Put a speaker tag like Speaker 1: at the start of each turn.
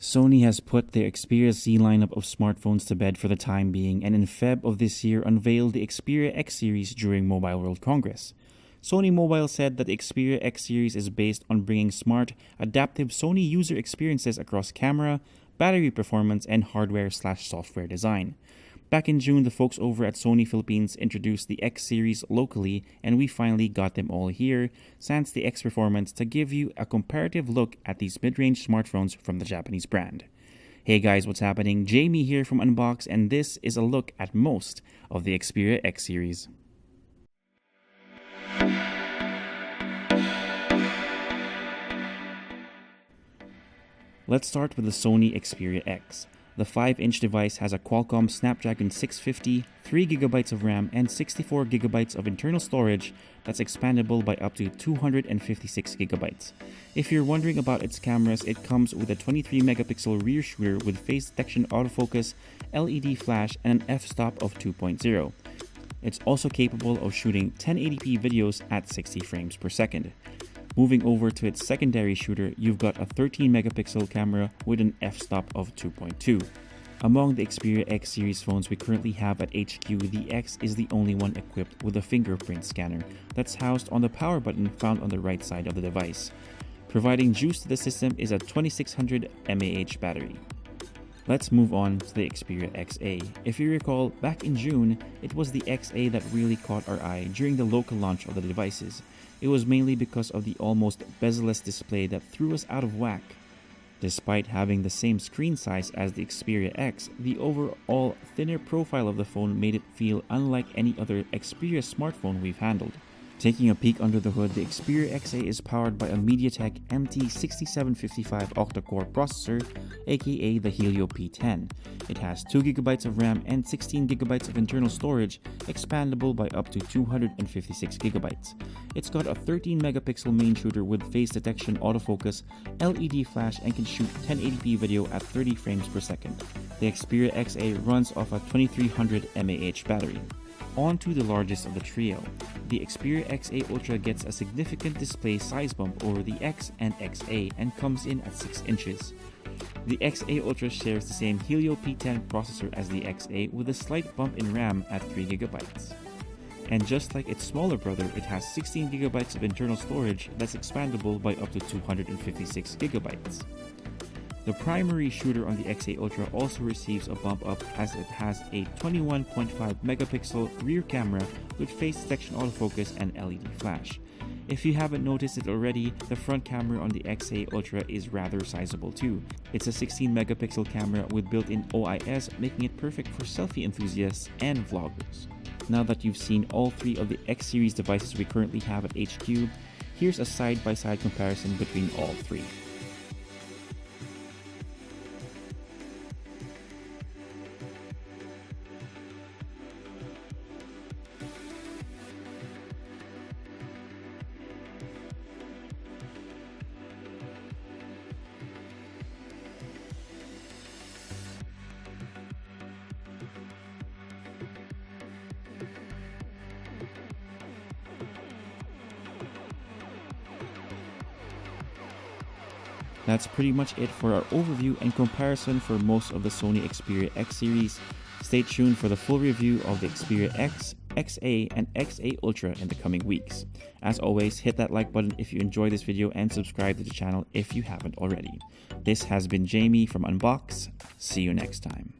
Speaker 1: Sony has put their Xperia Z lineup of smartphones to bed for the time being, and in Feb of this year unveiled the Xperia X series during Mobile World Congress. Sony Mobile said that the Xperia X series is based on bringing smart, adaptive Sony user experiences across camera, battery performance, and hardware/software design. Back in June, the folks over at Sony Philippines introduced the X series locally, and we finally got them all here, sans the X Performance, to give you a comparative look at these mid-range smartphones from the Japanese brand. Hey guys, what's happening? Jamie here from Unbox, and this is a look at most of the Xperia X series. Let's start with the Sony Xperia X. The 5-inch device has a Qualcomm Snapdragon 650, 3GB of RAM, and 64GB of internal storage that's expandable by up to 256GB. If you're wondering about its cameras, it comes with a 23-megapixel rear shooter with face detection autofocus, LED flash, and an f-stop of 2.0. It's also capable of shooting 1080p videos at 60 frames per second. Moving over to its secondary shooter, you've got a 13-megapixel camera with an f-stop of 2.2. Among the Xperia X series phones we currently have at HQ, the X is the only one equipped with a fingerprint scanner that's housed on the power button found on the right side of the device. Providing juice to the system is a 2600 mAh battery. Let's move on to the Xperia XA. If you recall, back in June, it was the XA that really caught our eye during the local launch of the devices. It was mainly because of the almost bezel-less display that threw us out of whack. Despite having the same screen size as the Xperia X, the overall thinner profile of the phone made it feel unlike any other Xperia smartphone we've handled. Taking a peek under the hood, the Xperia XA is powered by a MediaTek MT6755 octa-core processor, aka the Helio P10. It has 2GB of RAM and 16GB of internal storage, expandable by up to 256GB. It's got a 13-megapixel main shooter with face detection autofocus, LED flash, and can shoot 1080p video at 30 frames per second. The Xperia XA runs off a 2300 mAh battery. On to the largest of the trio. The Xperia XA Ultra gets a significant display size bump over the X and XA and comes in at 6 inches. The XA Ultra shares the same Helio P10 processor as the XA with a slight bump in RAM at 3GB. And just like its smaller brother, it has 16GB of internal storage that's expandable by up to 256GB. The primary shooter on the XA Ultra also receives a bump up as it has a 21.5 megapixel rear camera with face detection autofocus and LED flash. If you haven't noticed it already, the front camera on the XA Ultra is rather sizable too. It's a 16 megapixel camera with built-in OIS, making it perfect for selfie enthusiasts and vloggers. Now that you've seen all three of the X series devices we currently have at HQ, here's a side-by-side comparison between all three. That's pretty much it for our overview and comparison for most of the Sony Xperia X series. Stay tuned for the full review of the Xperia X, XA, and XA Ultra in the coming weeks. As always, hit that like button if you enjoyed this video and subscribe to the channel if you haven't already. This has been Jamie from Unbox. See you next time.